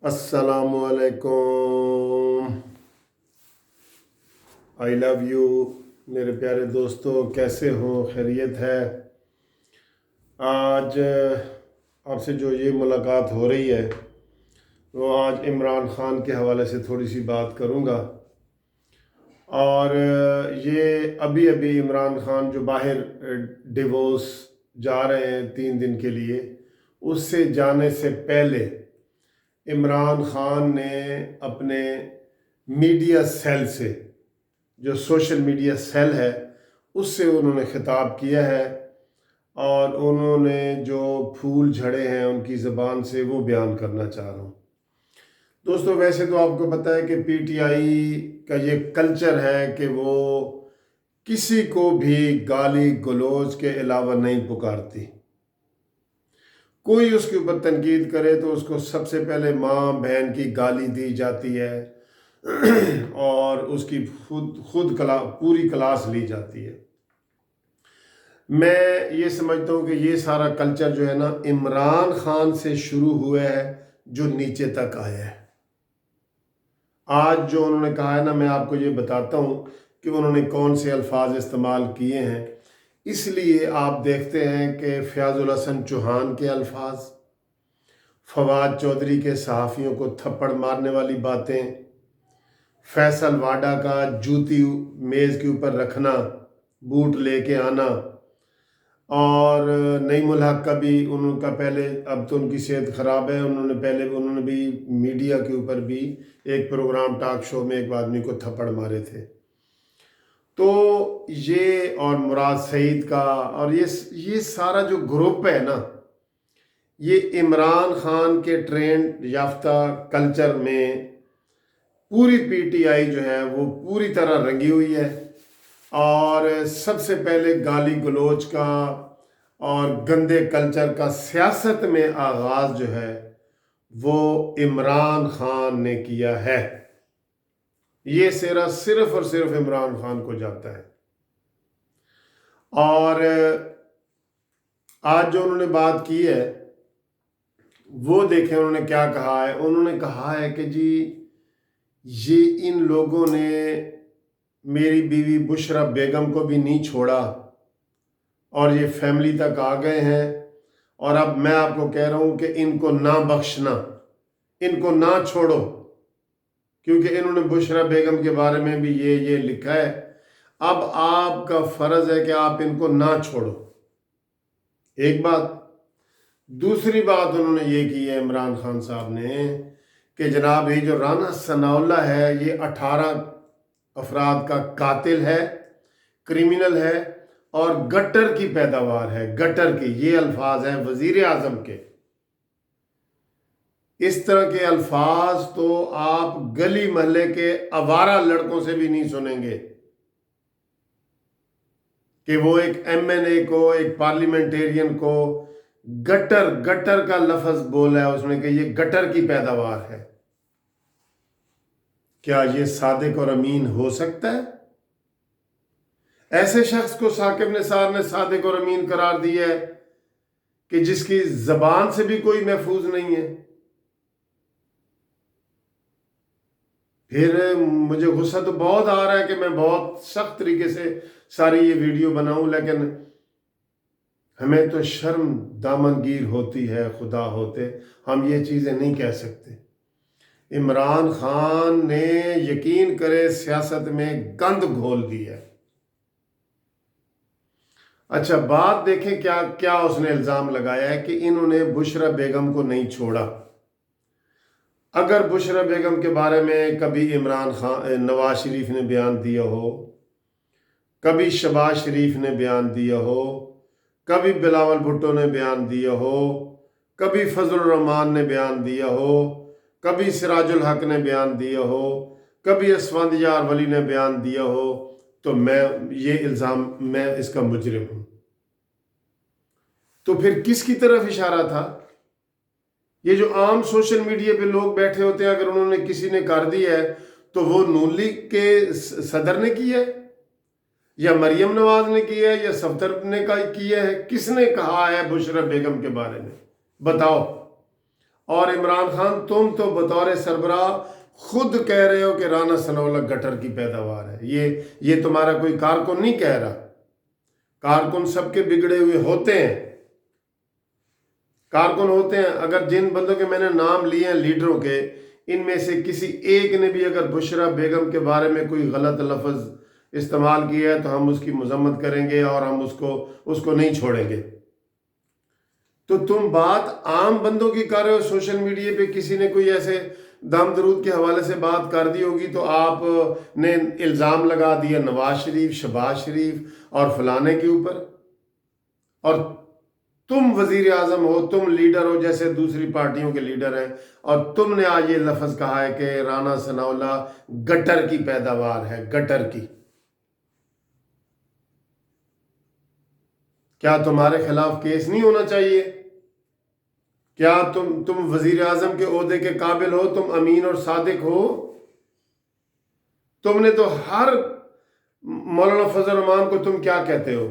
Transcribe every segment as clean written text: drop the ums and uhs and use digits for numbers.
السلام علیکم. آئی love you میرے پیارے دوستو، کیسے ہو؟ خیریت ہے؟ آج آپ سے جو یہ ملاقات ہو رہی ہے وہ آج عمران خان کے حوالے سے تھوڑی سی بات کروں گا. اور یہ ابھی عمران خان جو باہر ڈیوورس جا رہے ہیں 3 دن کے لیے، اس سے جانے سے پہلے عمران خان نے اپنے میڈیا سیل سے، جو سوشل میڈیا سیل ہے، اس سے انہوں نے خطاب کیا ہے اور انہوں نے جو پھول جھڑے ہیں ان کی زبان سے وہ بیان کرنا چاہ رہا ہوں. دوستو، ویسے تو آپ کو پتہ ہے کہ پی ٹی آئی کا یہ کلچر ہے کہ وہ کسی کو بھی گالی گلوچ کے علاوہ نہیں پکارتی. کوئی اس کے اوپر تنقید کرے تو اس کو سب سے پہلے ماں بہن کی گالی دی جاتی ہے اور اس کی پوری کلاس لی جاتی ہے. میں یہ سمجھتا ہوں کہ یہ سارا کلچر جو ہے نا عمران خان سے شروع ہوا ہے، جو نیچے تک آیا ہے. آج جو انہوں نے کہا ہے نا، میں آپ کو یہ بتاتا ہوں کہ انہوں نے کون سے الفاظ استعمال کیے ہیں. اس لیے آپ دیکھتے ہیں کہ فیاض الحسن چوہان کے الفاظ، فواد چودھری کے صحافیوں کو تھپڑ مارنے والی باتیں، فیصل واڈا کا جوتی میز کے اوپر رکھنا، بوٹ لے کے آنا، اور نعیم الحق کا بھی انہوں کا پہلے، اب تو ان کی صحت خراب ہے، انہوں نے بھی میڈیا کے اوپر بھی ایک پروگرام ٹاک شو میں ایک آدمی کو تھپڑ مارے تھے. تو یہ اور مراد سعید کا اور یہ سارا جو گروپ ہے نا، یہ عمران خان کے ٹرینڈ یافتہ کلچر میں پوری پی ٹی آئی جو ہے وہ پوری طرح رنگی ہوئی ہے. اور سب سے پہلے گالی گلوچ کا اور گندے کلچر کا سیاست میں آغاز جو ہے وہ عمران خان نے کیا ہے. یہ سیرا صرف اور صرف عمران خان کو جاتا ہے. اور آج جو انہوں نے بات کی ہے وہ دیکھیں انہوں نے کیا کہا ہے. انہوں نے کہا ہے کہ جی یہ ان لوگوں نے میری بیوی بشرا بیگم کو بھی نہیں چھوڑا اور یہ فیملی تک آ گئے ہیں، اور اب میں آپ کو کہہ رہا ہوں کہ ان کو نہ بخشنا، ان کو نہ چھوڑو، کیونکہ انہوں نے بشرا بیگم کے بارے میں بھی یہ لکھا ہے. اب آپ کا فرض ہے کہ آپ ان کو نہ چھوڑو. ایک بات. دوسری بات انہوں نے یہ کی ہے عمران خان صاحب نے کہ جناب یہ جو رانا ثناء اللہ ہے یہ 18 افراد کا قاتل ہے، کریمنل ہے اور گٹر کی پیداوار ہے. گٹر کی، یہ الفاظ ہیں وزیر اعظم کے. اس طرح کے الفاظ تو آپ گلی محلے کے آوارہ لڑکوں سے بھی نہیں سنیں گے کہ وہ ایک ایم این اے کو، ایک پارلیمنٹیرین کو گٹر کا لفظ بولا ہے اس نے کہ یہ گٹر کی پیداوار ہے. کیا یہ صادق اور امین ہو سکتا ہے؟ ایسے شخص کو ثاقب نثار نے صادق اور امین قرار دیا ہے کہ جس کی زبان سے بھی کوئی محفوظ نہیں ہے. پھر مجھے غصہ تو بہت آ رہا ہے کہ میں بہت سخت طریقے سے ساری یہ ویڈیو بناؤں، لیکن ہمیں تو شرم دامن گیر ہوتی ہے. خدا ہوتے ہم یہ چیزیں نہیں کہہ سکتے. عمران خان نے یقین کرے سیاست میں گند گھول دی ہے. اچھا بات دیکھیں کیا اس نے الزام لگایا ہے کہ انہوں نے بشرا بیگم کو نہیں چھوڑا. اگر بشرا بیگم کے بارے میں کبھی عمران خان، نواز شریف نے بیان دیا ہو، کبھی شہباز شریف نے بیان دیا ہو، کبھی بلاول بھٹو نے بیان دیا ہو، کبھی فضل الرحمان نے بیان دیا ہو، کبھی سراج الحق نے بیان دیا ہو، کبھی اسفندیار ولی نے بیان دیا ہو، تو یہ الزام میں اس کا مجرم ہوں. تو پھر کس کی طرف اشارہ تھا؟ یہ جو عام سوشل میڈیا پہ لوگ بیٹھے ہوتے ہیں، اگر انہوں نے کسی نے کر دی ہے تو وہ نون لیگ کے صدر نے کی ہے، یا مریم نواز نے کی ہے، یا صفدر نے کیا ہے؟ کس نے کہا ہے بشرا بیگم کے بارے میں؟ بتاؤ. اور عمران خان تم تو بطور سربراہ خود کہہ رہے ہو کہ رانا ثناءاللہ گٹر کی پیداوار ہے. یہ تمہارا کوئی کارکن نہیں کہہ رہا. کارکن سب کے بگڑے ہوئے ہوتے ہیں، کارکن ہوتے ہیں. اگر جن بندوں کے میں نے نام لیے ہیں لیڈروں کے، ان میں سے کسی ایک نے بھی اگر بشرا بیگم کے بارے میں کوئی غلط لفظ استعمال کیا ہے تو ہم اس کی مذمت کریں گے اور ہم اس کو نہیں چھوڑیں گے. تو تم بات عام بندوں کی کر رہے ہو. سوشل میڈیا پہ کسی نے کوئی ایسے دم درود کے حوالے سے بات کر دی ہوگی تو آپ نے الزام لگا دیا نواز شریف، شہباز شریف اور فلانے کے اوپر. اور تم وزیر اعظم ہو، تم لیڈر ہو جیسے دوسری پارٹیوں کے لیڈر ہیں، اور تم نے آج یہ لفظ کہا ہے کہ رانا ثناءاللہ گٹر کی پیداوار ہے. گٹر کی. کیا تمہارے خلاف کیس نہیں ہونا چاہیے؟ کیا تم وزیر اعظم کے عہدے کے قابل ہو؟ تم امین اور صادق ہو؟ تم نے تو ہر مولانا فضل الرحمان کو تم کیا کہتے ہو؟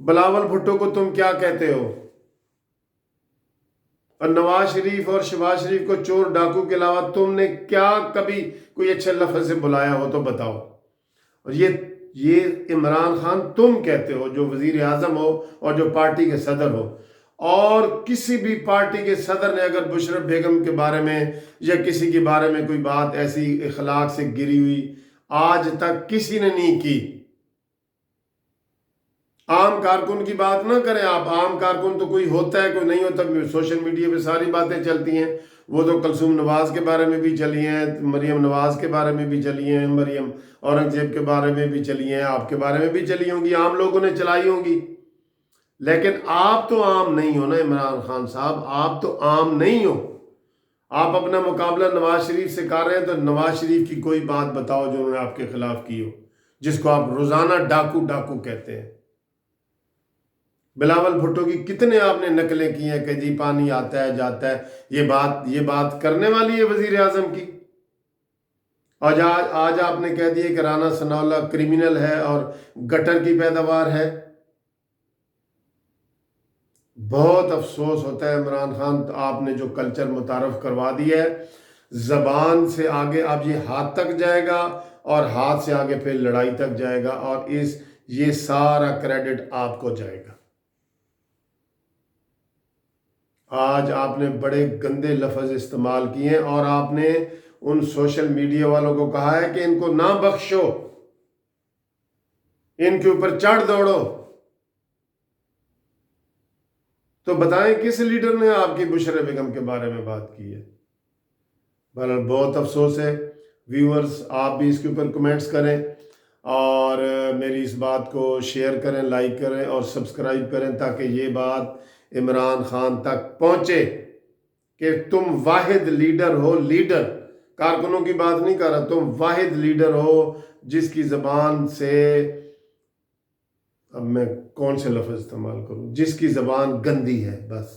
بلاول بھٹو کو تم کیا کہتے ہو؟ اور نواز شریف اور شہباز شریف کو چور ڈاکو کے علاوہ تم نے کیا کبھی کوئی اچھے لفظ سے بلایا ہو تو بتاؤ. اور یہ عمران خان تم کہتے ہو جو وزیر اعظم ہو اور جو پارٹی کے صدر ہو. اور کسی بھی پارٹی کے صدر نے اگر بشرا بیگم کے بارے میں یا کسی کے بارے میں کوئی بات ایسی اخلاق سے گری ہوئی آج تک کسی نے نہیں کی. عام کارکن کی بات نہ کریں آپ. عام کارکن تو کوئی ہوتا ہے کوئی نہیں ہوتا. سوشل میڈیا پہ ساری باتیں چلتی ہیں. وہ تو کلثوم نواز کے بارے میں بھی چلی ہیں، مریم نواز کے بارے میں بھی چلی ہیں، مریم اورنگزیب کے بارے میں بھی چلی ہیں، آپ کے بارے میں بھی چلی ہوں گی، عام لوگوں نے چلائی ہوں گی. لیکن آپ تو عام نہیں ہو نا عمران خان صاحب. آپ تو عام نہیں ہو. آپ اپنا مقابلہ نواز شریف سے کر رہے ہیں تو نواز شریف کی کوئی بات بتاؤ جو انہوں نے آپ کے خلاف کی ہو، جس کو آپ روزانہ ڈاکو ڈاکو کہتے ہیں. بلاول بھٹو کی کتنے آپ نے نقلیں کی ہیں کہ جی پانی آتا ہے جاتا ہے. یہ بات کرنے والی ہے وزیر اعظم کی. آج آپ نے کہہ دیا کہ رانا ثناءاللہ کرمینل ہے اور گٹر کی پیداوار ہے. بہت افسوس ہوتا ہے عمران خان. آپ نے جو کلچر متعارف کروا دیا ہے، زبان سے آگے اب یہ ہاتھ تک جائے گا اور ہاتھ سے آگے پھر لڑائی تک جائے گا، اور یہ سارا کریڈٹ آپ کو جائے گا. آج آپ نے بڑے گندے لفظ استعمال کیے ہیں اور آپ نے ان سوشل میڈیا والوں کو کہا ہے کہ ان کو نہ بخشو، ان کے اوپر چڑھ دوڑو. تو بتائیں کس لیڈر نے آپ کی بشرا بیگم کے بارے میں بات کی ہے؟ بہرحال بہت افسوس ہے. ویورز آپ بھی اس کے اوپر کمنٹس کریں اور میری اس بات کو شیئر کریں، لائک کریں اور سبسکرائب کریں تاکہ یہ بات عمران خان تک پہنچے کہ تم واحد لیڈر ہو. لیڈر کارکنوں کی بات نہیں کر رہا. تم واحد لیڈر ہو جس کی زبان سے، اب میں کون سے لفظ استعمال کروں، جس کی زبان گندی ہے. بس